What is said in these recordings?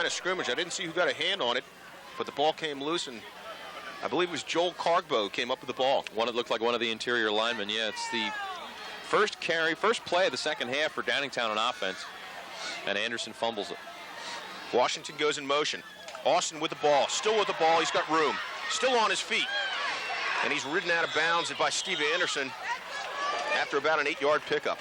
line of scrimmage. I didn't see who got a hand on it, but the ball came loose, and I believe it was Joel Cargbo came up with the ball. It looked like one of the interior linemen. Yeah, it's the first play of the second half for Downingtown on offense, and Anderson fumbles it. Washington goes in motion. Austin with the ball, still with the ball. He's got room, still on his feet, and he's ridden out of bounds by Steve Anderson after about an 8-yard pickup.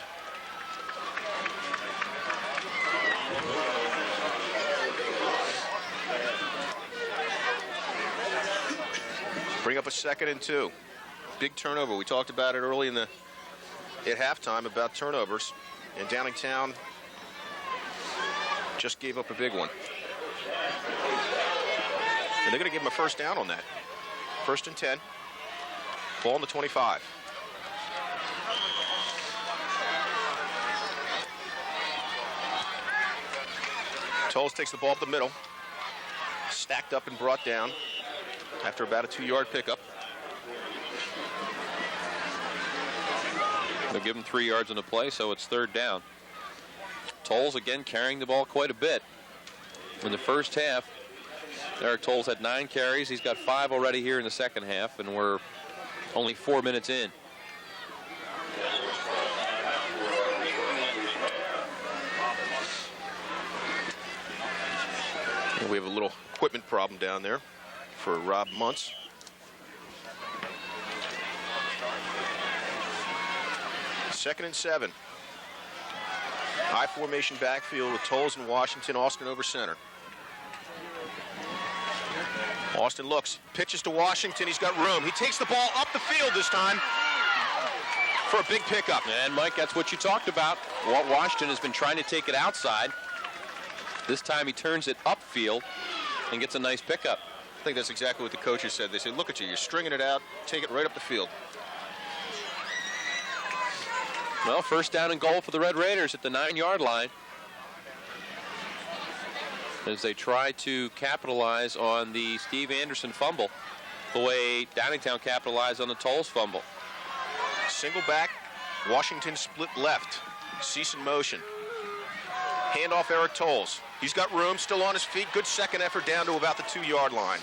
Bring up a 2nd and 2. Big turnover. We talked about it early at halftime about turnovers, and Downingtown just gave up a big one. And they're going to give him a first down on that. 1st and 10. Ball on the 25. Tolles takes the ball up the middle. Stacked up and brought down after about a 2-yard pickup. They'll give him 3 yards on the play, so it's 3rd down. Tolles again carrying the ball quite a bit. In the first half, Eric Tolles had 9 carries. He's got 5 already here in the second half, and we're only 4 minutes in. And we have a little equipment problem down there for Rob Muntz. Second and 7. High formation backfield with Tolles and Washington. Austin over center. Austin looks, pitches to Washington. He's got room. He takes the ball up the field this time for a big pickup. And Mike, that's what you talked about. Washington has been trying to take it outside. This time he turns it upfield and gets a nice pickup. I think that's exactly what the coaches said. They said, look at you, you're stringing it out, take it right up the field. Well, first down and goal for the Red Raiders at the 9-yard line, as they try to capitalize on the Steve Anderson fumble, the way Downingtown capitalized on the Tolles fumble. Single back, Washington split left. Cease in motion. Handoff Eric Tolles. He's got room, still on his feet. Good second effort down to about the 2-yard line.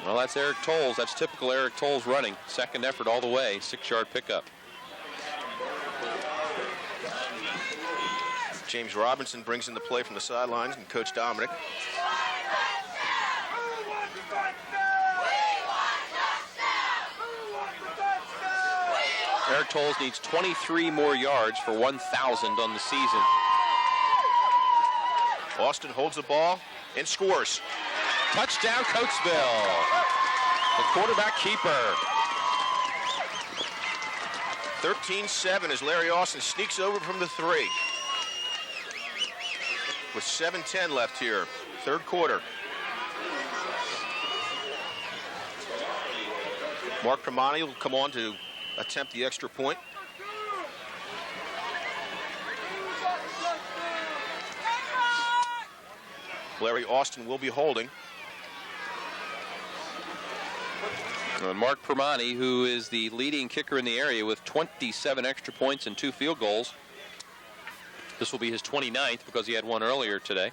Well, that's Eric Tolles. That's typical Eric Tolles running. Second effort all the way, 6-yard pickup. James Robinson brings in the play from the sidelines, and Coach Dominic. Eric Tolles needs 23 more yards for 1,000 on the season. Austin holds the ball and scores. Touchdown, Coatesville. The quarterback keeper. 13-7 as Larry Austin sneaks over from the 3. With 7:10 left here, 3rd quarter. Mark Primani will come on to attempt the extra point. Larry Austin will be holding. Mark Primani, who is the leading kicker in the area with 27 extra points and 2 field goals. This will be his 29th because he had one earlier today.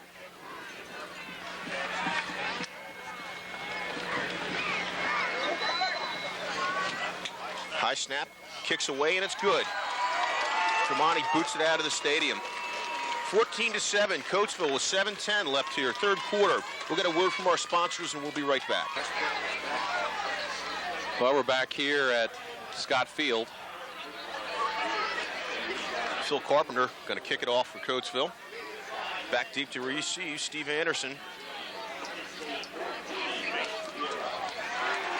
High snap, kicks away, and it's good. Primani boots it out of the stadium. 14-7, Coatesville with 7:10 left here, 3rd quarter. We'll get a word from our sponsors, and we'll be right back. Well, we're back here at Scott Field. Phil Carpenter going to kick it off for Coatesville. Back deep to receive, Steve Anderson.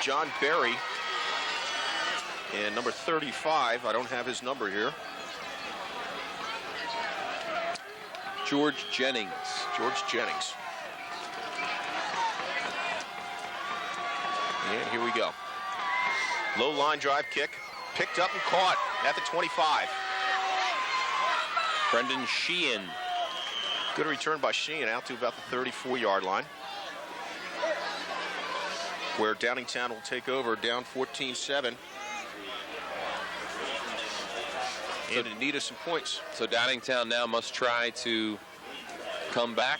John Berry. And number 35, I don't have his number here. George Jennings. George Jennings. And here we go. Low line drive kick. Picked up and caught at the 25. Brendan Sheehan. Good return by Sheehan out to about the 34-yard line, where Downingtown will take over down 14-7. And in need of some points. So Downingtown now must try to come back.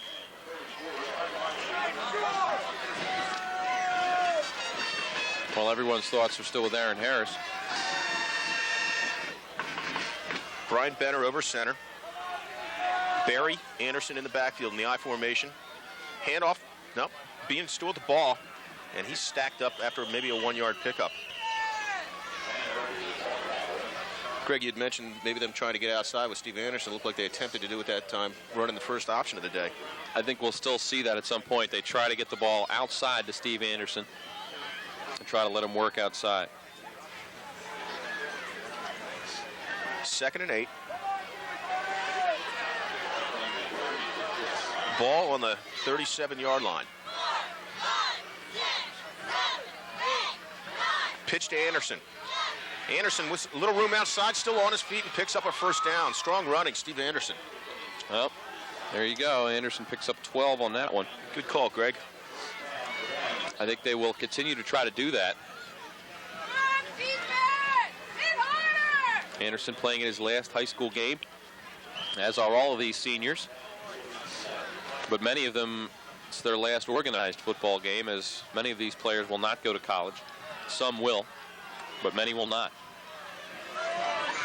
While everyone's thoughts are still with Aaron Harris. Brian Benner over center. Barry Anderson in the backfield in the I formation. Handoff. Nope. Being still with the ball. And he's stacked up after maybe a 1-yard pickup. Greg, you'd mentioned maybe them trying to get outside with Steve Anderson. It looked like they attempted to do it that time, running the first option of the day. I think we'll still see that at some point. They try to get the ball outside to Steve Anderson and try to let him work outside. 2nd and 8. Ball on the 37-yard line. Pitch to Anderson. Anderson with a little room outside, still on his feet, and picks up a first down. Strong running, Steve Anderson. Well, there you go. Anderson picks up 12 on that one. Good call, Greg. I think they will continue to try to do that. Anderson playing in his last high school game, as are all of these seniors. But many of them, it's their last organized football game, as many of these players will not go to college. Some will, but many will not.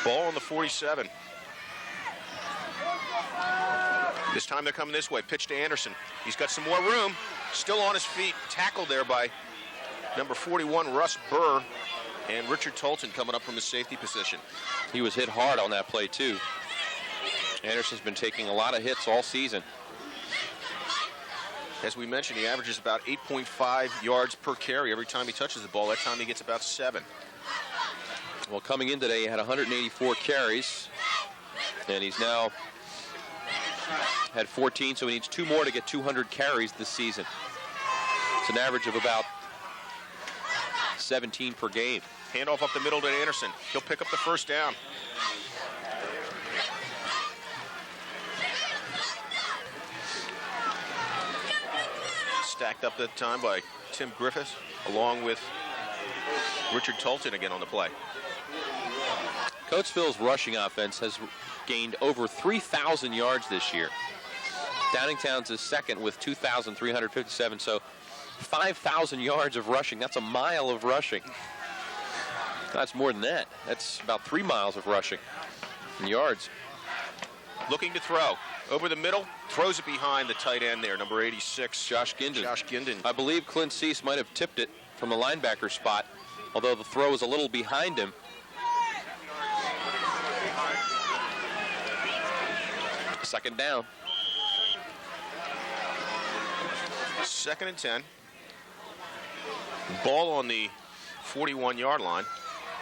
Ball on the 47. This time they're coming this way. Pitch to Anderson. He's got some more room. Still on his feet. Tackled there by number 41, Russ Burr, and Richard Tolton coming up from his safety position. He was hit hard on that play, too. Anderson's been taking a lot of hits all season. As we mentioned, he averages about 8.5 yards per carry every time he touches the ball. That time he gets about 7. Well, coming in today, he had 184 carries, and he's now had 14, so he needs 2 more to get 200 carries this season. It's an average of about 17 per game. Handoff up the middle to Anderson. He'll pick up the first down. Stacked up that time by Tim Griffiths, along with Richard Tolton again on the play. Coatesville's rushing offense has gained over 3,000 yards this year. Downingtown's is second with 2,357, so 5,000 yards of rushing. That's a mile of rushing. That's more than that. That's about 3 miles of rushing in yards. Looking to throw. Over the middle, throws it behind the tight end there, number 86. Josh Ginden. Josh Ginden. I believe Clint Cease might have tipped it from the linebacker spot, although the throw was a little behind him. Second down. 2nd and 10. Ball on the 41-yard line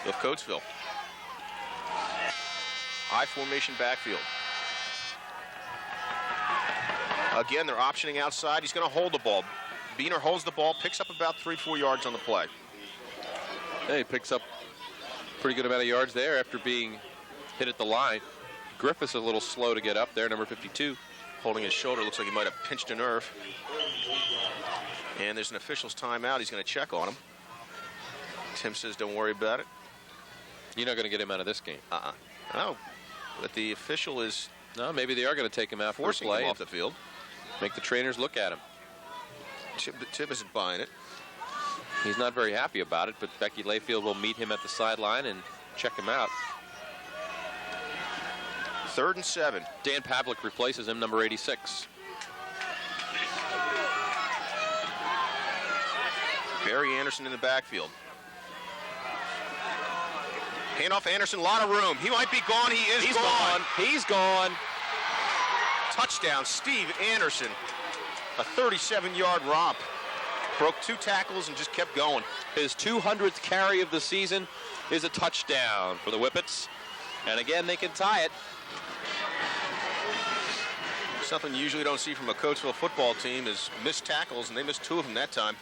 of Coatesville. I formation backfield. Again, they're optioning outside. He's going to hold the ball. Beener holds the ball, picks up about 3-4 yards on the play. Yeah, he picks up a pretty good amount of yards there after being hit at the line. Griffiths a little slow to get up there, number 52. Holding his shoulder, looks like he might have pinched a nerve. And there's an official's timeout. He's going to check on him. Tim says, don't worry about it. You're not going to get him out of this game. No, but the official is... No, maybe they are going to take him out for a forcing play him off the field. Make the trainers look at him. Tip isn't buying it. He's not very happy about it, but Becky Layfield will meet him at the sideline and check him out. 3rd and 7. Dan Pavlik replaces him, number 86. Barry Anderson in the backfield. Handoff Anderson, a lot of room. He might be gone. He's gone. He's gone. Touchdown, Steve Anderson. A 37-yard romp. Broke 2 tackles and just kept going. His 200th carry of the season is a touchdown for the Whippets. And again, they can tie it. Something you usually don't see from a Coatesville football team is missed tackles, and they missed 2 of them that time.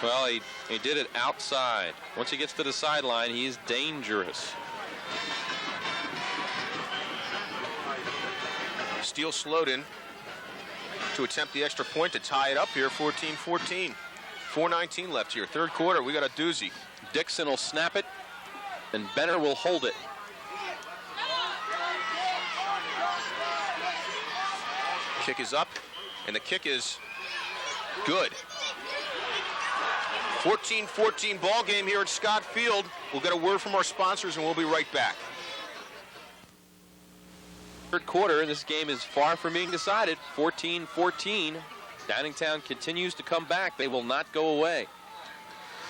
Well, he did it outside. Once he gets to the sideline, he's dangerous. Steele slowed in to attempt the extra point to tie it up here, 14-14. 4:19 left here. 3rd quarter, we got a doozy. Dixon will snap it, and Benner will hold it. Kick is up, and the kick is good. 14-14 ball game here at Scott Field. We'll get a word from our sponsors, and we'll be right back. Third quarter, this game is far from being decided. 14-14. Downingtown continues to come back. They will not go away.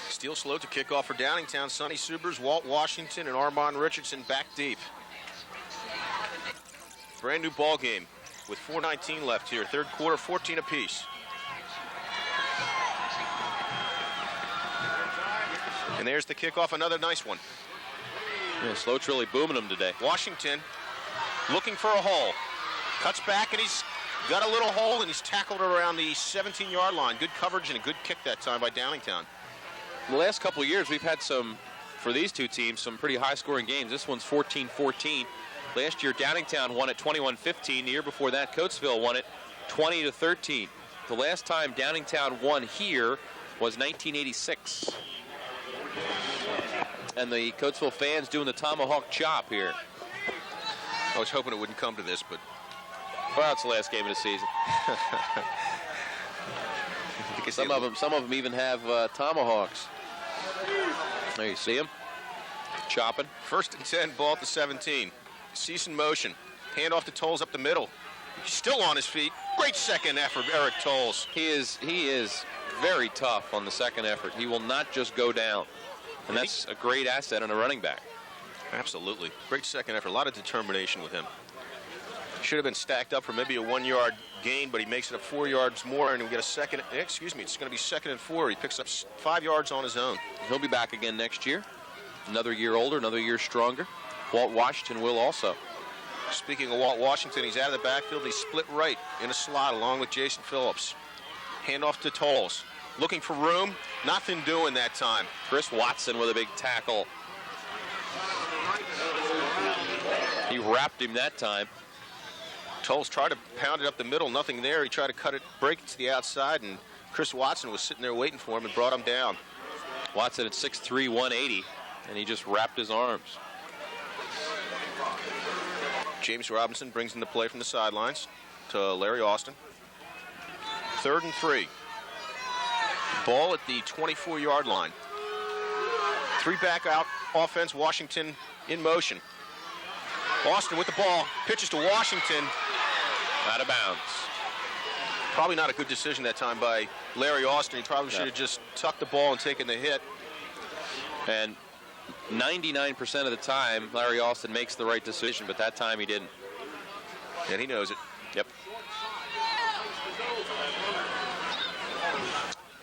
Steel slow to kick off for Downingtown. Sonny Subers, Walt Washington, and Armand Richardson back deep. Brand new ball game with 4:19 left here. Third quarter, 14 apiece. And there's the kickoff, another nice one. Yeah, Sloat's really booming them today. Washington looking for a hole. Cuts back, and he's got a little hole, and he's tackled around the 17-yard line. Good coverage and a good kick that time by Downingtown. In the last couple of years, we've had for these two teams, some pretty high-scoring games. This one's 14-14. Last year, Downingtown won it 21-15. The year before that, Coatesville won it 20-13. The last time Downingtown won here was 1986. And the Coatesville fans doing the tomahawk chop here. I was hoping it wouldn't come to this, but... Well, it's the last game of the season. Some of them even have tomahawks. There you see him chopping. 1st and 10, ball at the 17. Cease in motion. Hand off to Tolles up the middle. He's still on his feet. Great second effort, Eric Tolles. He is very tough on the second effort. He will not just go down. And that's a great asset on a running back. Absolutely. Great second effort. A lot of determination with him. Should have been stacked up for maybe a 1-yard gain, but he makes it up 4 yards more, and we get a second. Excuse me, it's going to be 2nd and 4. He picks up 5 yards on his own. He'll be back again next year. Another year older, another year stronger. Walt Washington will also. Speaking of Walt Washington, he's out of the backfield. He's split right in a slot along with Jason Phillips. Hand off to Tolles. Looking for room. Nothing doing that time. Chris Watson with a big tackle. He wrapped him that time. Tolles tried to pound it up the middle. Nothing there. He tried to break it to the outside, and Chris Watson was sitting there waiting for him and brought him down. Watson at 6'3", 180, and he just wrapped his arms. James Robinson brings in the play from the sidelines to Larry Austin. 3rd and 3. Ball at the 24-yard line. 3 back out offense. Washington in motion. Austin with the ball. Pitches to Washington. Out of bounds. Probably not a good decision that time by Larry Austin. He probably should have just tucked the ball and taken the hit. And 99% of the time, Larry Austin makes the right decision, but that time he didn't. And he knows it. Yep.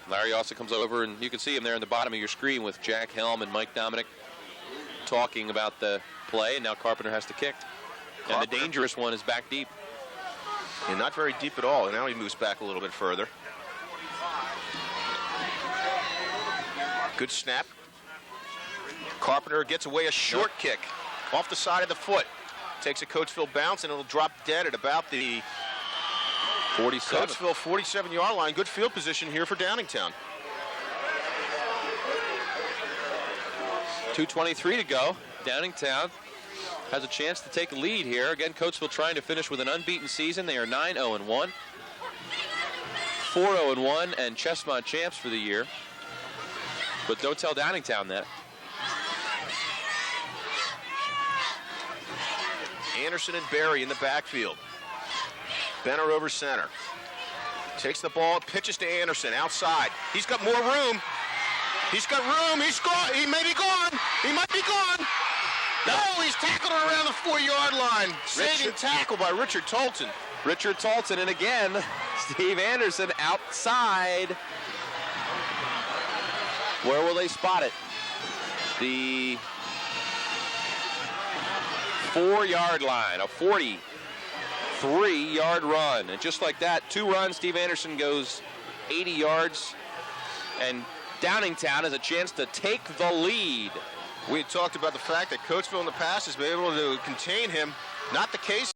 Larry Austin comes over, and you can see him there in the bottom of your screen with Jack Helm and Mike Dominic talking about the play, and now Carpenter has to kick. And the dangerous one is back deep. And not very deep at all. And now he moves back a little bit further. Good snap. Carpenter gets away a short kick off the side of the foot. Takes a Coatesville bounce, and it'll drop dead at about the 47. Coatesville 47-yard line. Good field position here for Downingtown. 2:23 to go. Downingtown has a chance to take a lead here. Again, Coatesville trying to finish with an unbeaten season. They are 9-0-1, 4-0-1, and Chestmont champs for the year. But don't tell Downingtown that. Anderson and Barry in the backfield. Benner over center. Takes the ball, pitches to Anderson outside. He's got more room. He's got room. He's gone. He may be gone. He might be gone. No, he's tackled around the 4-yard line. Saving tackle by Richard Tolton. Richard Tolton, and again, Steve Anderson outside. Where will they spot it? The 4-yard line, a 43-yard run. And just like that, 2 runs, Steve Anderson goes 80 yards. And Downingtown has a chance to take the lead. We had talked about the fact that Coatesville in the past has been able to contain him. Not the case.